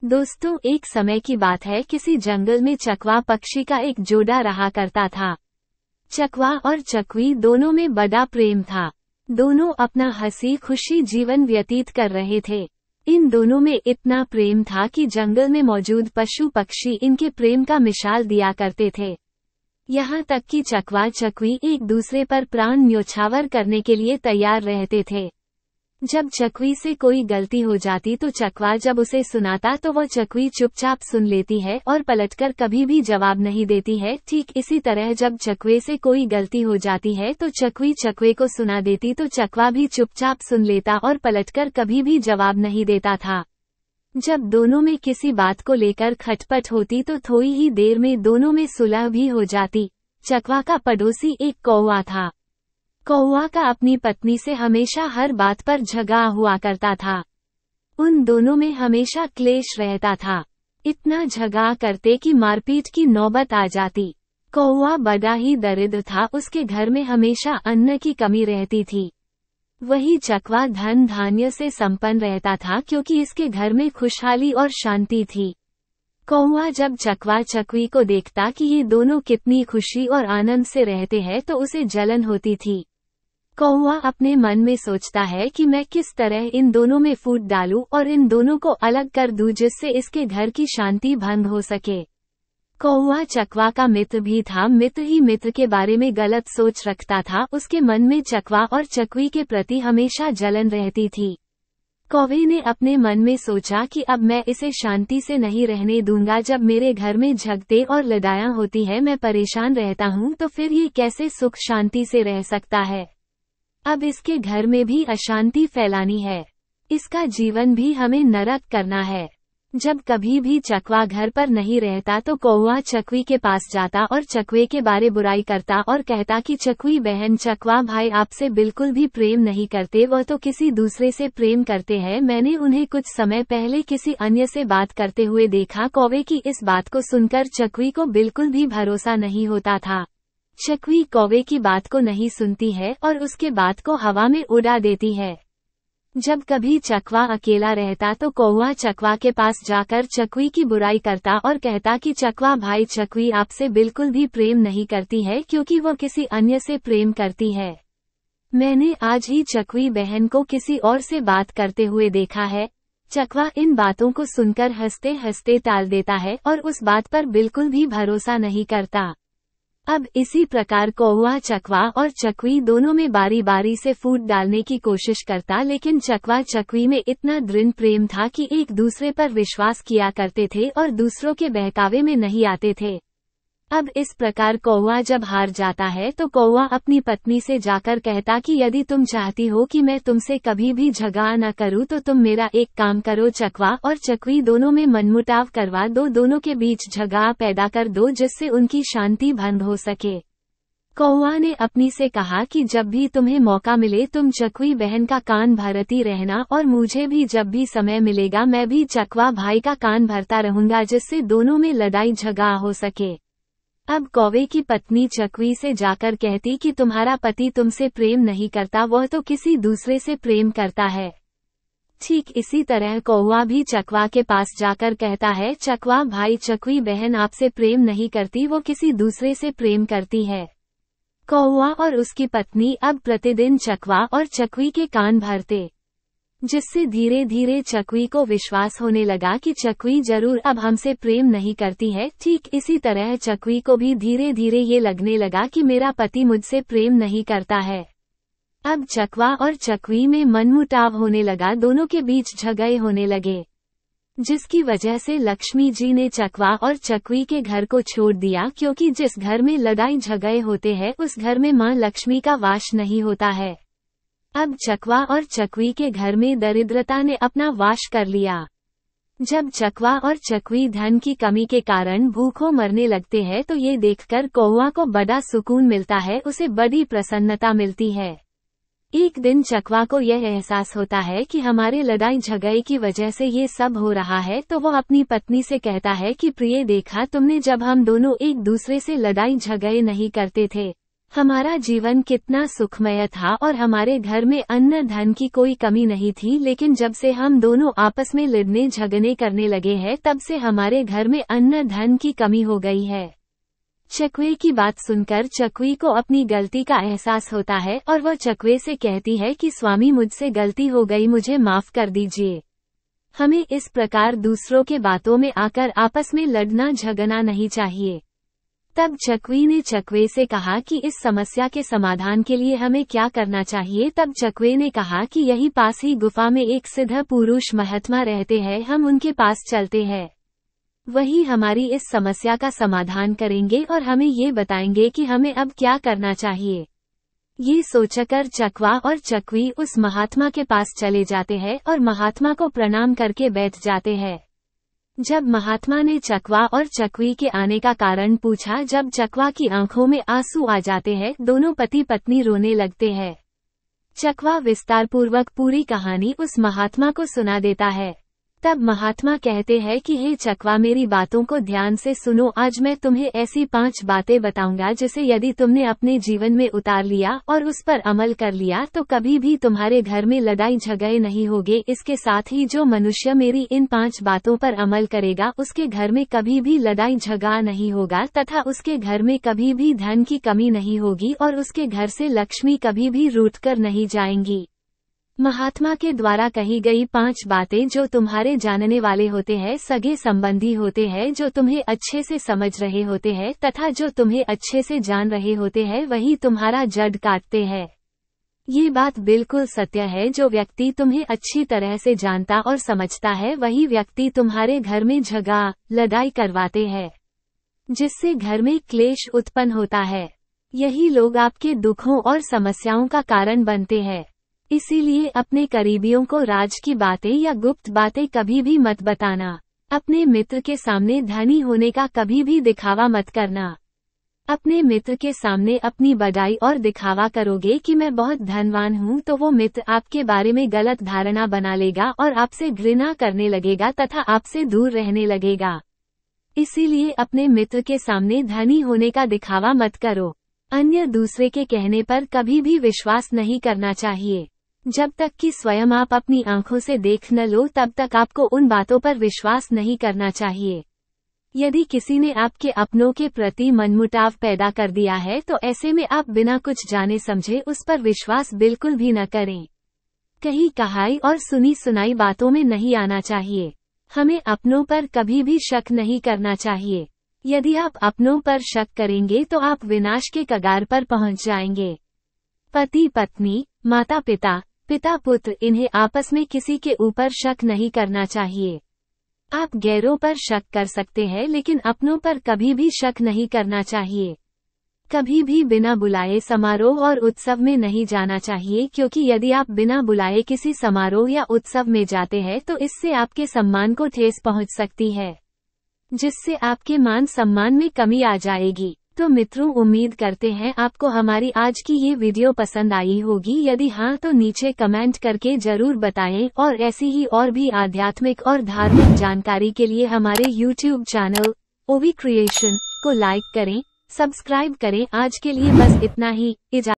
दोस्तों, एक समय की बात है, किसी जंगल में चकवा पक्षी का एक जोड़ा रहा करता था। चकवा और चकवी दोनों में बड़ा प्रेम था। दोनों अपना हंसी खुशी जीवन व्यतीत कर रहे थे। इन दोनों में इतना प्रेम था कि जंगल में मौजूद पशु पक्षी इनके प्रेम का मिसाल दिया करते थे। यहाँ तक कि चकवा चकवी एक दूसरे पर प्राण न्योछावर करने के लिए तैयार रहते थे। जब चकवी से कोई गलती हो जाती तो चकवा जब उसे सुनाता तो वो चकवी चुपचाप सुन लेती है और पलटकर कभी भी जवाब नहीं देती है। ठीक इसी तरह जब चकवे से कोई गलती हो जाती है तो चकवी चकवे को सुना देती तो चकवा भी चुपचाप सुन लेता और पलटकर कभी भी जवाब नहीं देता था। जब दोनों में किसी बात को लेकर खटपट होती तो थोड़ी ही देर में दोनों में सुलह भी हो जाती। चकवा का पड़ोसी एक कौवा था। कौवा का अपनी पत्नी से हमेशा हर बात पर झगड़ा हुआ करता था। उन दोनों में हमेशा क्लेश रहता था। इतना झगड़ा करते कि मारपीट की नौबत आ जाती। कौवा बड़ा ही दरिद्र था, उसके घर में हमेशा अन्न की कमी रहती थी। वही चकवा धन धान्य से संपन्न रहता था क्योंकि इसके घर में खुशहाली और शांति थी। कौवा जब चकवा चकवी को देखता कि ये दोनों कितनी खुशी और आनंद से रहते हैं तो उसे जलन होती थी। कौवा अपने मन में सोचता है कि मैं किस तरह इन दोनों में फूट डालूं और इन दोनों को अलग कर दूं जिससे इसके घर की शांति भंग हो सके। कौवा चकवा का मित्र भी था। मित्र ही मित्र के बारे में गलत सोच रखता था। उसके मन में चकवा और चकवी के प्रति हमेशा जलन रहती थी। कौवे ने अपने मन में सोचा कि अब मैं इसे शांति से नहीं रहने दूंगा। जब मेरे घर में झगड़े और लड़ाइयाँ होती है, मैं परेशान रहता हूँ, तो फिर ये कैसे सुख शांति से रह सकता है। अब इसके घर में भी अशांति फैलानी है। इसका जीवन भी हमें नरक करना है। जब कभी भी चकवा घर पर नहीं रहता तो कौवा चकवी के पास जाता और चकवे के बारे बुराई करता और कहता कि चकवी बहन, चकवा भाई आपसे बिल्कुल भी प्रेम नहीं करते, वह तो किसी दूसरे से प्रेम करते हैं। मैंने उन्हें कुछ समय पहले किसी अन्य से बात करते हुए देखा। कौवे की इस बात को सुनकर चकवी को बिल्कुल भी भरोसा नहीं होता था। चकवी कौवे की बात को नहीं सुनती है और उसके बात को हवा में उड़ा देती है। जब कभी चकवा अकेला रहता तो कौवा चकवा के पास जाकर चकवी की बुराई करता और कहता कि चकवा भाई, चकवी आपसे बिल्कुल भी प्रेम नहीं करती है क्योंकि वो किसी अन्य से प्रेम करती है। मैंने आज ही चकवी बहन को किसी और से बात करते हुए देखा है। चकवा इन बातों को सुनकर हंसते हंसते टाल देता है और उस बात पर बिल्कुल भी भरोसा नहीं करता। अब इसी प्रकार कौवा चकवा और चकवी दोनों में बारी बारी से फूट डालने की कोशिश करता, लेकिन चकवा चकवी में इतना दृढ़ प्रेम था कि एक दूसरे पर विश्वास किया करते थे और दूसरों के बहकावे में नहीं आते थे। अब इस प्रकार कौवा जब हार जाता है तो कौवा अपनी पत्नी से जाकर कहता कि यदि तुम चाहती हो कि मैं तुमसे कभी भी झगड़ा न करूं तो तुम मेरा एक काम करो, चकवा और चकवी दोनों में मनमुटाव करवा दो, दोनों के बीच झगड़ा पैदा कर दो जिससे उनकी शांति भंग हो सके। कौवा ने अपनी से कहा कि जब भी तुम्हें मौका मिले तुम चकवी बहन का कान भरती रहना और मुझे भी जब भी समय मिलेगा मैं भी चकवा भाई का कान भरता रहूंगा जिससे दोनों में लड़ाई झगड़ा हो सके। अब कौवे की पत्नी चकवी से जाकर कहती कि तुम्हारा पति तुमसे प्रेम नहीं करता, वह तो किसी दूसरे से प्रेम करता है। ठीक इसी तरह कौवा भी चकवा के पास जाकर कहता है, चकवा भाई, चकवी बहन आपसे प्रेम नहीं करती, वो किसी दूसरे से प्रेम करती है। कौवा और उसकी पत्नी अब प्रतिदिन चकवा और चकवी के कान भरते, जिससे धीरे धीरे चकवी को विश्वास होने लगा कि चकवी जरूर अब हमसे प्रेम नहीं करती है। ठीक इसी तरह चकवी को भी धीरे धीरे ये लगने लगा कि मेरा पति मुझसे प्रेम नहीं करता है। अब चकवा और चकवी में मनमुटाव होने लगा, दोनों के बीच झगड़े होने लगे, जिसकी वजह से लक्ष्मी जी ने चकवा और चकवी के घर को छोड़ दिया, क्योंकि जिस घर में लड़ाई झगड़े होते हैं उस घर में मां लक्ष्मी का वास नहीं होता है। अब चकवा और चकवी के घर में दरिद्रता ने अपना वास कर लिया। जब चकवा और चकवी धन की कमी के कारण भूखों मरने लगते हैं तो ये देखकर कौवा को बड़ा सुकून मिलता है, उसे बड़ी प्रसन्नता मिलती है। एक दिन चकवा को यह एहसास होता है कि हमारे लड़ाई झगड़े की वजह से ये सब हो रहा है, तो वो अपनी पत्नी से कहता है कि प्रिय, देखा तुमने, जब हम दोनों एक दूसरे से लड़ाई झगड़े नहीं करते थे, हमारा जीवन कितना सुखमय था और हमारे घर में अन्न धन की कोई कमी नहीं थी, लेकिन जब से हम दोनों आपस में लड़ने झगड़ने करने लगे हैं तब से हमारे घर में अन्न धन की कमी हो गई है। चकवे की बात सुनकर चकवी को अपनी गलती का एहसास होता है और वह चकवे से कहती है कि स्वामी, मुझसे गलती हो गई, मुझे माफ कर दीजिए। हमें इस प्रकार दूसरों के बातों में आकर आपस में लड़ना झगड़ना नहीं चाहिए। तब चकवी ने चकवे से कहा कि इस समस्या के समाधान के लिए हमें क्या करना चाहिए। तब चकवे ने कहा कि यही पास ही गुफा में एक सिद्ध पुरुष महात्मा रहते हैं, हम उनके पास चलते हैं। वही हमारी इस समस्या का समाधान करेंगे और हमें ये बताएंगे कि हमें अब क्या करना चाहिए। ये सोचकर चकवा और चकवी उस महात्मा के पास चले जाते हैं और महात्मा को प्रणाम करके बैठ जाते हैं। जब महात्मा ने चकवा और चकवी के आने का कारण पूछा, जब चकवा की आंखों में आंसू आ जाते हैं, दोनों पति पत्नी रोने लगते हैं। चकवा विस्तारपूर्वक पूरी कहानी उस महात्मा को सुना देता है। तब महात्मा कहते हैं कि हे चकवा, मेरी बातों को ध्यान से सुनो। आज मैं तुम्हें ऐसी 5 बातें बताऊंगा जिसे यदि तुमने अपने जीवन में उतार लिया और उस पर अमल कर लिया तो कभी भी तुम्हारे घर में लड़ाई झगड़े नहीं होंगे। इसके साथ ही जो मनुष्य मेरी इन 5 बातों पर अमल करेगा उसके घर में कभी भी लड़ाई झगड़ा नहीं होगा तथा उसके घर में कभी भी धन की कमी नहीं होगी और उसके घर से लक्ष्मी कभी भी रूठकर नहीं जाएंगी। महात्मा के द्वारा कही गई 5 बातें जो तुम्हारे जानने वाले होते हैं, सगे संबंधी होते हैं, जो तुम्हें अच्छे से समझ रहे होते हैं तथा जो तुम्हें अच्छे से जान रहे होते हैं, वही तुम्हारा जड़ काटते हैं। ये बात बिल्कुल सत्य है। जो व्यक्ति तुम्हें अच्छी तरह से जानता और समझता है वही व्यक्ति तुम्हारे घर में झगड़ा लड़ाई करवाते हैं, जिससे घर में क्लेश उत्पन्न होता है। यही लोग आपके दुखों और समस्याओं का कारण बनते हैं। इसीलिए अपने करीबियों को राज की बातें या गुप्त बातें कभी भी मत बताना। अपने मित्र के सामने धनी होने का कभी भी दिखावा मत करना। अपने मित्र के सामने अपनी बड़ाई और दिखावा करोगे कि मैं बहुत धनवान हूँ तो वो मित्र आपके बारे में गलत धारणा बना लेगा और आपसे घृणा करने लगेगा तथा आपसे दूर रहने लगेगा। इसीलिए अपने मित्र के सामने धनी होने का दिखावा मत करो। अन्य दूसरे के कहने पर कभी भी विश्वास नहीं करना चाहिए। जब तक कि स्वयं आप अपनी आंखों से देख न लो तब तक आपको उन बातों पर विश्वास नहीं करना चाहिए। यदि किसी ने आपके अपनों के प्रति मनमुटाव पैदा कर दिया है तो ऐसे में आप बिना कुछ जाने समझे उस पर विश्वास बिल्कुल भी न करें। कही कहाई और सुनी सुनाई बातों में नहीं आना चाहिए। हमें अपनों पर कभी भी शक नहीं करना चाहिए। यदि आप अपनों पर शक करेंगे तो आप विनाश के कगार पर पहुंच जाएंगे। पति पत्नी, माता पिता, पिता पुत्र, इन्हें आपस में किसी के ऊपर शक नहीं करना चाहिए। आप गैरों पर शक कर सकते हैं लेकिन अपनों पर कभी भी शक नहीं करना चाहिए। कभी भी बिना बुलाए समारोह और उत्सव में नहीं जाना चाहिए, क्योंकि यदि आप बिना बुलाए किसी समारोह या उत्सव में जाते हैं तो इससे आपके सम्मान को ठेस पहुंच सकती है, जिससे आपके मान सम्मान में कमी आ जाएगी। तो मित्रों, उम्मीद करते हैं आपको हमारी आज की ये वीडियो पसंद आई होगी। यदि हाँ तो नीचे कमेंट करके जरूर बताएं और ऐसी ही और भी आध्यात्मिक और धार्मिक जानकारी के लिए हमारे YouTube चैनल ओवी क्रिएशन को लाइक करें, सब्सक्राइब करें। आज के लिए बस इतना ही।